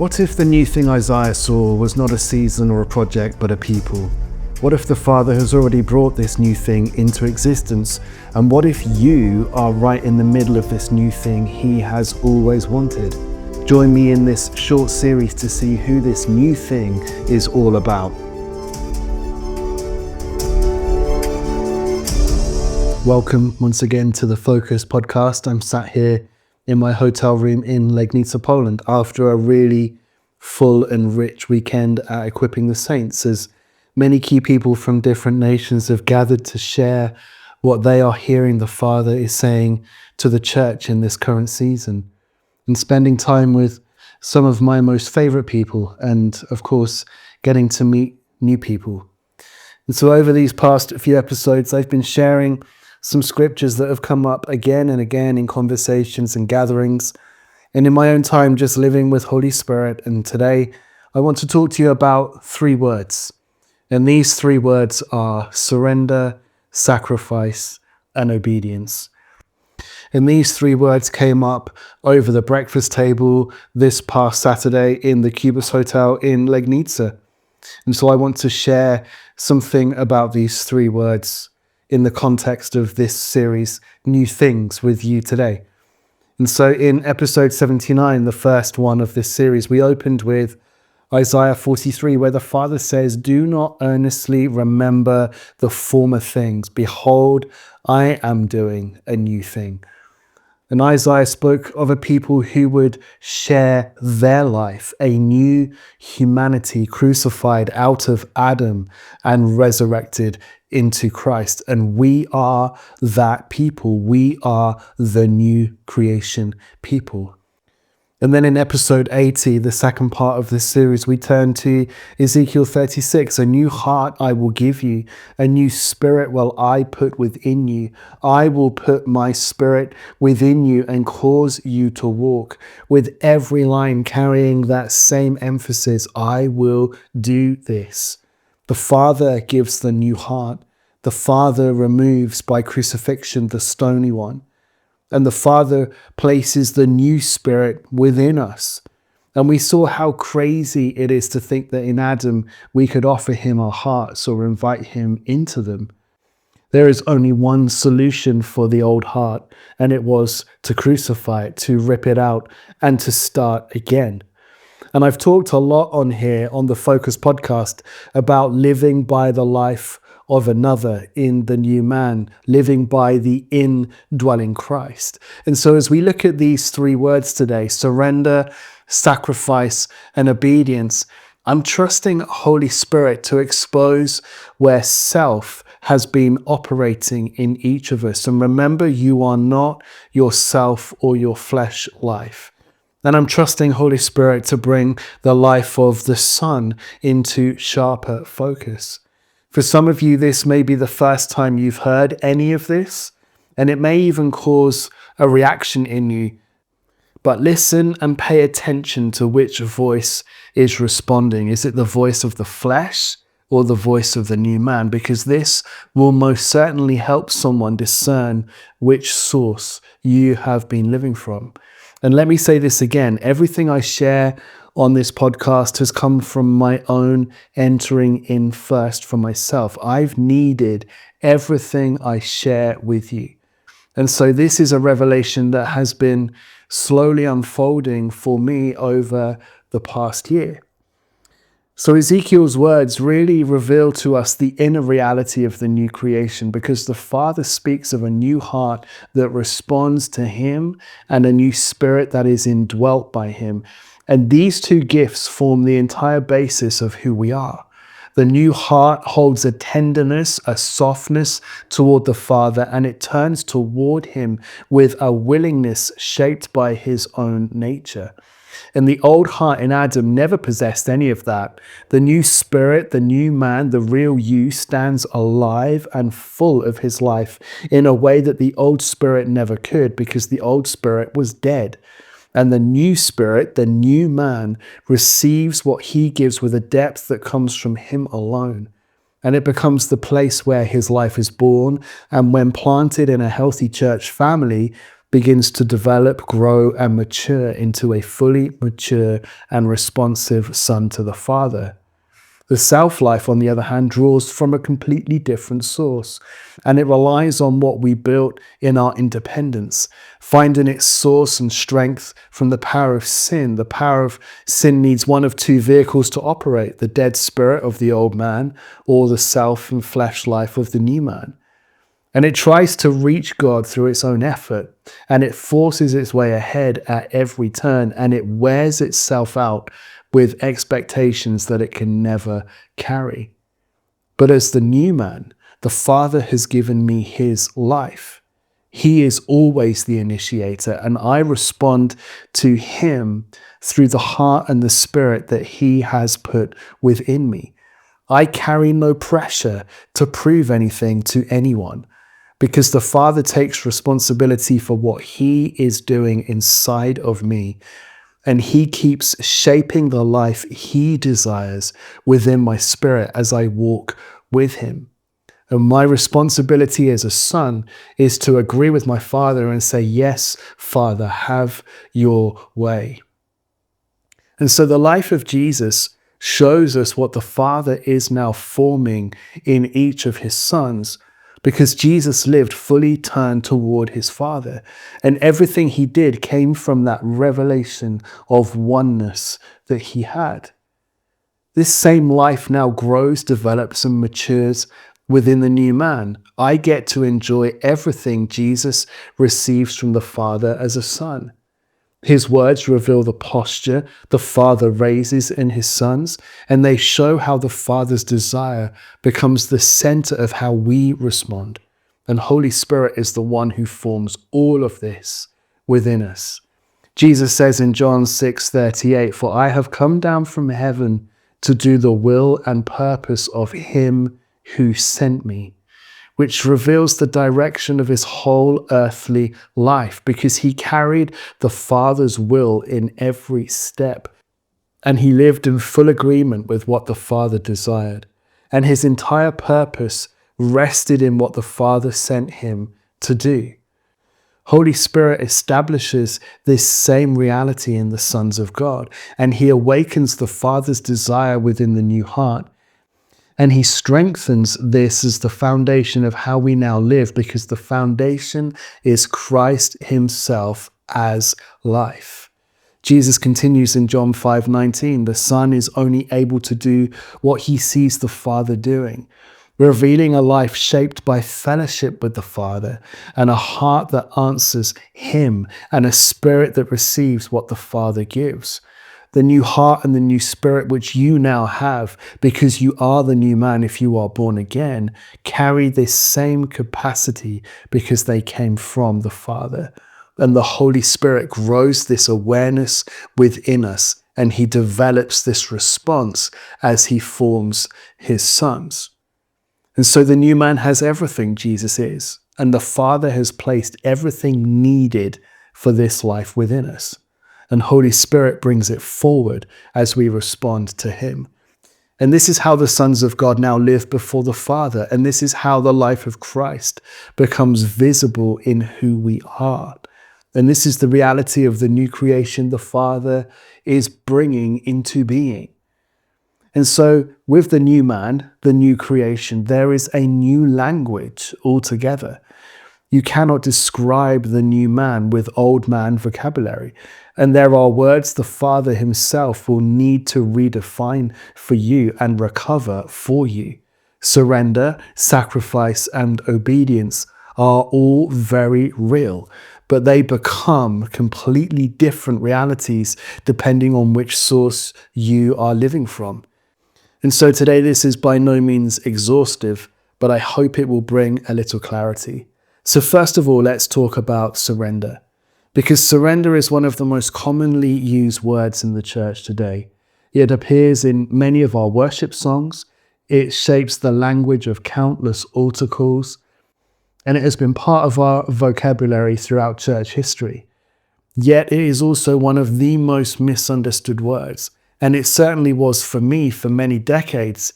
What if the new thing Isaiah saw was not a season or a project, but a people? What if the Father has already brought this new thing into existence? And what if you are right in the middle of this new thing He has always wanted? Join me in this short series to see who this new thing is all about. Welcome once again to the Focus podcast. I'm sat here in my hotel room in Legnica, Poland, after a really full and rich weekend at Equipping the Saints, as many key people from different nations have gathered to share what they are hearing the Father is saying to the church in this current season, and spending time with some of my most favorite people, and of course getting to meet new people. And so over these past few episodes, I've been sharing some scriptures that have come up again and again in conversations and gatherings, and in my own time just living with Holy Spirit. And today I want to talk to you about 3 words. And these 3 words are surrender, sacrifice, and obedience. And these 3 words came up over the breakfast table this past Saturday in the Cubus Hotel in Legnica. And so I want to share something about these 3 words in the context of this series, New Things, with you today. And so in episode 79, the first one of this series, we opened with Isaiah 43, where the Father says, "Do not earnestly remember the former things. Behold, I am doing a new thing." And Isaiah spoke of a people who would share their life, a new humanity crucified out of Adam and resurrected into Christ. And we are that people. We are the new creation people. And then in episode 80, the second part of this series, we turn to Ezekiel 36. "A new heart I will give you, a new spirit will I put within you. I will put my spirit within you and cause you to walk." With every line carrying that same emphasis, I will do this. The Father gives the new heart. The Father removes by crucifixion the stony one. And the Father places the new spirit within us. And we saw how crazy it is to think that in Adam we could offer him our hearts or invite him into them. There is only one solution for the old heart, and it was to crucify it, to rip it out, and to start again. And I've talked a lot on here on the Focus podcast about living by the life of another in the new man, living by the indwelling Christ. And so as we look at these 3 words today, surrender, sacrifice, and obedience, I'm trusting Holy Spirit to expose where self has been operating in each of us. And remember, you are not yourself or your flesh life. And I'm trusting Holy Spirit to bring the life of the Son into sharper focus. For some of you, this may be the first time you've heard any of this, and it may even cause a reaction in you. But listen and pay attention to which voice is responding. Is it the voice of the flesh or the voice of the new man? Because this will most certainly help someone discern which source you have been living from. And let me say this again, everything I share on this podcast has come from my own entering in first for myself. I've needed everything I share with you. And so this is a revelation that has been slowly unfolding for me over the past year. So Ezekiel's words really reveal to us the inner reality of the new creation, because the Father speaks of a new heart that responds to him and a new spirit that is indwelt by him. And these 2 gifts form the entire basis of who we are. The new heart holds a tenderness, a softness toward the Father, and it turns toward him with a willingness shaped by his own nature. And the old heart in Adam never possessed any of that. The new spirit, the new man, the real you, stands alive and full of his life in a way that the old spirit never could, because the old spirit was dead. And the new spirit, the new man, receives what he gives with a depth that comes from him alone. And it becomes the place where his life is born. And when planted in a healthy church family, begins to develop, grow, and mature into a fully mature and responsive son to the Father. The self-life, on the other hand, draws from a completely different source, and it relies on what we built in our independence, finding its source and strength from the power of sin. The power of sin needs one of two vehicles to operate: the dead spirit of the old man or the self and flesh life of the new man. And it tries to reach God through its own effort, and it forces its way ahead at every turn, and it wears itself out with expectations that it can never carry. But as the new man, the Father has given me his life. He is always the initiator, and I respond to him through the heart and the spirit that he has put within me. I carry no pressure to prove anything to anyone, because the Father takes responsibility for what he is doing inside of me, and he keeps shaping the life he desires within my spirit as I walk with him. And my responsibility as a son is to agree with my Father and say, yes, Father, have your way. And so the life of Jesus shows us what the Father is now forming in each of his sons, because Jesus lived fully turned toward his Father, and everything he did came from that revelation of oneness that he had. This same life now grows, develops, and matures within the new man. I get to enjoy everything Jesus receives from the Father as a son. His words reveal the posture the Father raises in his sons, and they show how the Father's desire becomes the center of how we respond. And Holy Spirit is the one who forms all of this within us. Jesus says in John 6:38, "For I have come down from heaven to do the will and purpose of him who sent me," which reveals the direction of his whole earthly life, because he carried the Father's will in every step, and he lived in full agreement with what the Father desired, and his entire purpose rested in what the Father sent him to do. Holy Spirit establishes this same reality in the sons of God, and he awakens the Father's desire within the new heart. And he strengthens this as the foundation of how we now live, because the foundation is Christ himself as life. Jesus continues in John 5:19, "The Son is only able to do what he sees the Father doing," revealing a life shaped by fellowship with the Father, and a heart that answers him, and a spirit that receives what the Father gives. The new heart and the new spirit, which you now have because you are the new man if you are born again, carry this same capacity because they came from the Father. And the Holy Spirit grows this awareness within us, and he develops this response as he forms his sons. And so the new man has everything Jesus is, and the Father has placed everything needed for this life within us. And Holy Spirit brings it forward as we respond to him. And this is how the sons of God now live before the Father. And this is how the life of Christ becomes visible in who we are. And this is the reality of the new creation the Father is bringing into being. And so with the new man, the new creation, there is a new language altogether. You cannot describe the new man with old man vocabulary. And there are words the Father himself will need to redefine for you and recover for you. Surrender, sacrifice, and obedience are all very real, but they become completely different realities depending on which source you are living from. And so today, this is by no means exhaustive, but I hope it will bring a little clarity. So first of all, let's talk about surrender, because surrender is one of the most commonly used words in the church today. It appears in many of our worship songs. It shapes the language of countless altar calls, and it has been part of our vocabulary throughout church history. Yet it is also one of the most misunderstood words, and it certainly was for me for many decades,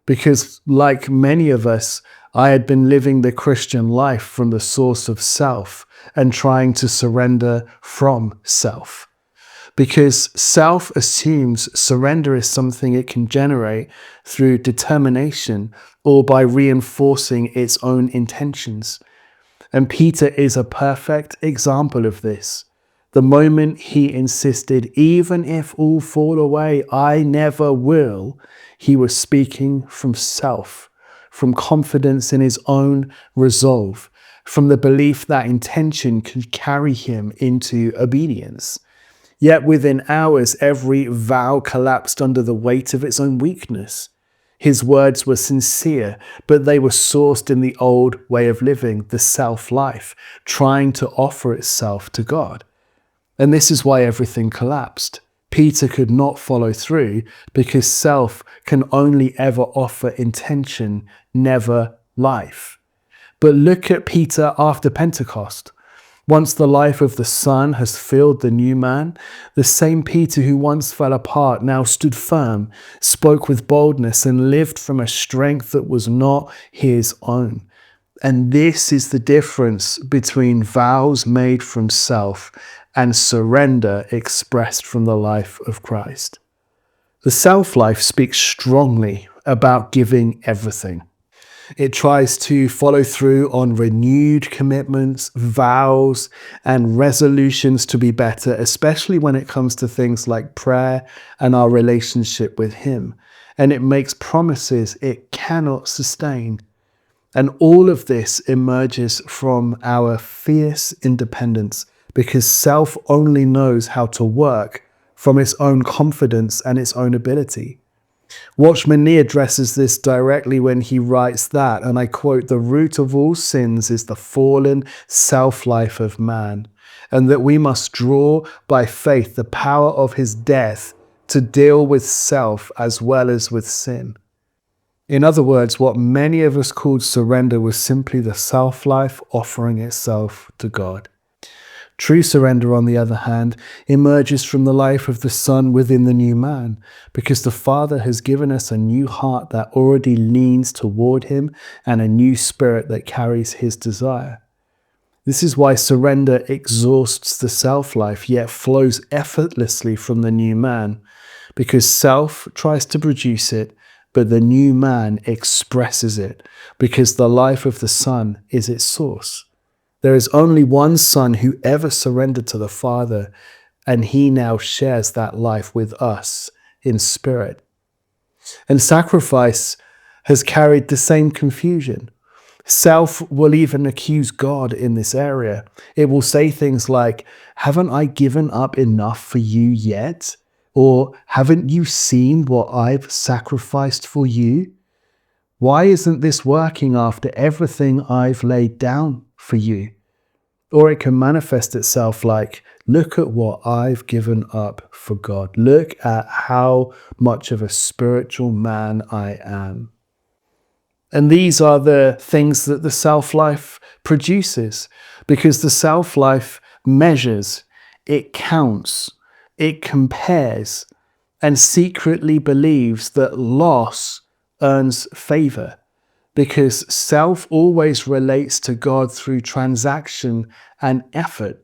because like many of us, I had been living the Christian life from the source of self and trying to surrender from self. Because self assumes surrender is something it can generate through determination or by reinforcing its own intentions. And Peter is a perfect example of this. The moment he insisted, even if all fall away, I never will, he was speaking from self, from confidence in his own resolve, from the belief that intention could carry him into obedience. Yet within hours, every vow collapsed under the weight of its own weakness. His words were sincere, but they were sourced in the old way of living, the self-life, trying to offer itself to God. And this is why everything collapsed. Peter could not follow through because self can only ever offer intention, never life. But look at Peter after Pentecost. Once the life of the Son has filled the new man, the same Peter who once fell apart now stood firm, spoke with boldness, and lived from a strength that was not his own. And this is the difference between vows made from self and surrender expressed from the life of Christ. The self-life speaks strongly about giving everything. It tries to follow through on renewed commitments, vows, and resolutions to be better, especially when it comes to things like prayer and our relationship with Him. And it makes promises it cannot sustain. And all of this emerges from our fierce independence because self only knows how to work from its own confidence and its own ability. Watchman Nee addresses this directly when he writes that, and I quote, "The root of all sins is the fallen self-life of man, and that we must draw by faith the power of his death to deal with self as well as with sin." In other words, what many of us called surrender was simply the self-life offering itself to God. True surrender, on the other hand, emerges from the life of the Son within the new man, because the Father has given us a new heart that already leans toward Him and a new spirit that carries His desire. This is why surrender exhausts the self-life, yet flows effortlessly from the new man, because self tries to produce it, but the new man expresses it, because the life of the Son is its source. There is only one Son who ever surrendered to the Father, and He now shares that life with us in spirit. And sacrifice has carried the same confusion. Self will even accuse God in this area. It will say things like, "Haven't I given up enough for you yet?" Or, "Haven't you seen what I've sacrificed for you? Why isn't this working after everything I've laid down for you?" Or it can manifest itself like, "Look at what I've given up for God. Look at how much of a spiritual man I am." And these are the things that the self-life produces, because the self-life measures, it counts, it compares, and secretly believes that loss earns favor, because self always relates to God through transaction and effort.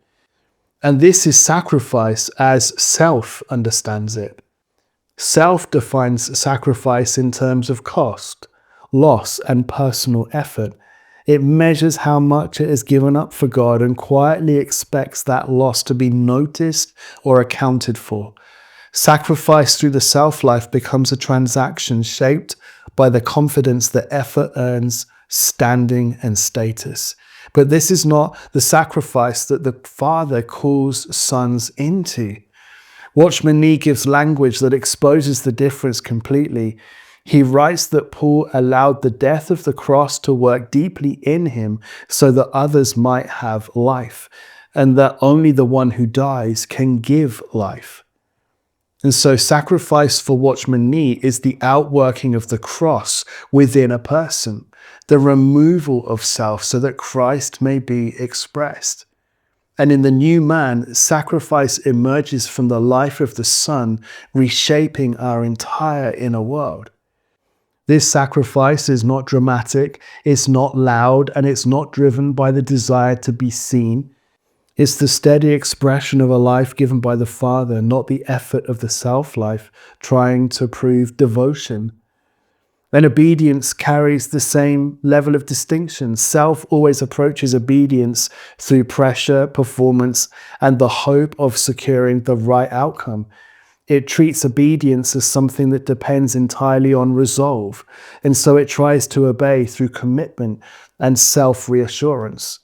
And this is sacrifice as self understands it. Self defines sacrifice in terms of cost, loss, and personal effort. It measures how much it has given up for God and quietly expects that loss to be noticed or accounted for. Sacrifice through the self-life becomes a transaction shaped by the confidence that effort earns standing and status. But this is not the sacrifice that the Father calls sons into. Watchman Nee gives language that exposes the difference completely. He writes that Paul allowed the death of the cross to work deeply in him so that others might have life, and that only the one who dies can give life. And so sacrifice for Watchman Nee is the outworking of the cross within a person, the removal of self so that Christ may be expressed. And in the new man, sacrifice emerges from the life of the Son, reshaping our entire inner world. This sacrifice is not dramatic, it's not loud, and it's not driven by the desire to be seen. It's the steady expression of a life given by the Father, not the effort of the self-life trying to prove devotion. And obedience carries the same level of distinction. Self always approaches obedience through pressure, performance, and the hope of securing the right outcome. It treats obedience as something that depends entirely on resolve, and so it tries to obey through commitment and self-reassurance.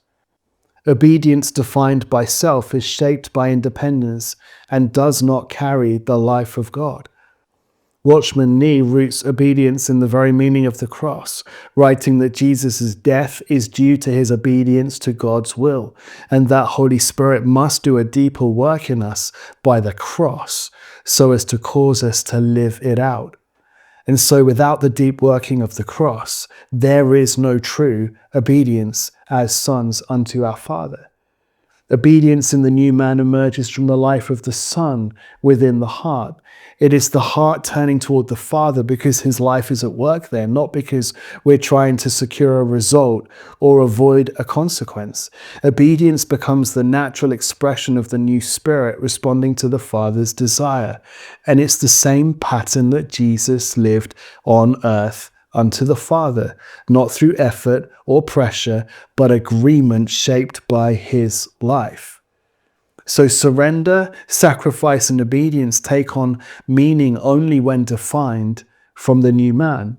Obedience defined by self is shaped by independence and does not carry the life of God. Watchman Nee roots obedience in the very meaning of the cross, writing that Jesus' death is due to his obedience to God's will, and that Holy Spirit must do a deeper work in us by the cross, so as to cause us to live it out. And so without the deep working of the cross, there is no true obedience as sons unto our Father. Obedience in the new man emerges from the life of the Son within the heart. It is the heart turning toward the Father because his life is at work there, not because we're trying to secure a result or avoid a consequence. Obedience becomes the natural expression of the new spirit responding to the Father's desire. And it's the same pattern that Jesus lived on earth unto the Father, not through effort or pressure, but agreement shaped by his life. So surrender, sacrifice, and obedience take on meaning only when defined from the new man.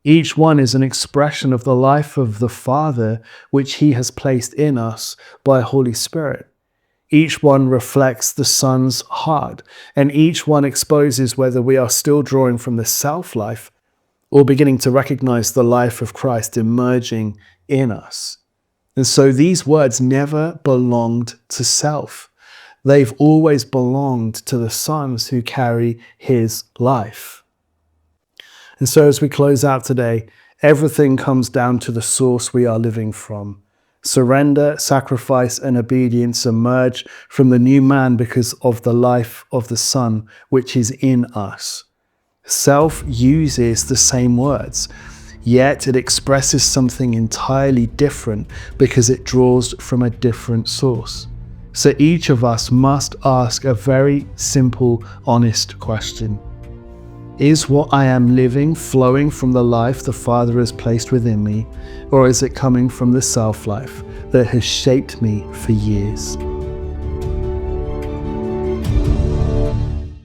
Each one is an expression of the life of the Father, which he has placed in us by Holy Spirit. Each one reflects the Son's heart, and each one exposes whether we are still drawing from the self-life or beginning to recognize the life of Christ emerging in us. And so these words never belonged to self. They've always belonged to the sons who carry his life. And so as we close out today, everything comes down to the source we are living from. Surrender, sacrifice, and obedience emerge from the new man because of the life of the Son, which is in us. Self uses the same words, yet it expresses something entirely different because it draws from a different source. So each of us must ask a very simple, honest question. Is what I am living flowing from the life the Father has placed within me, or is it coming from the self-life that has shaped me for years?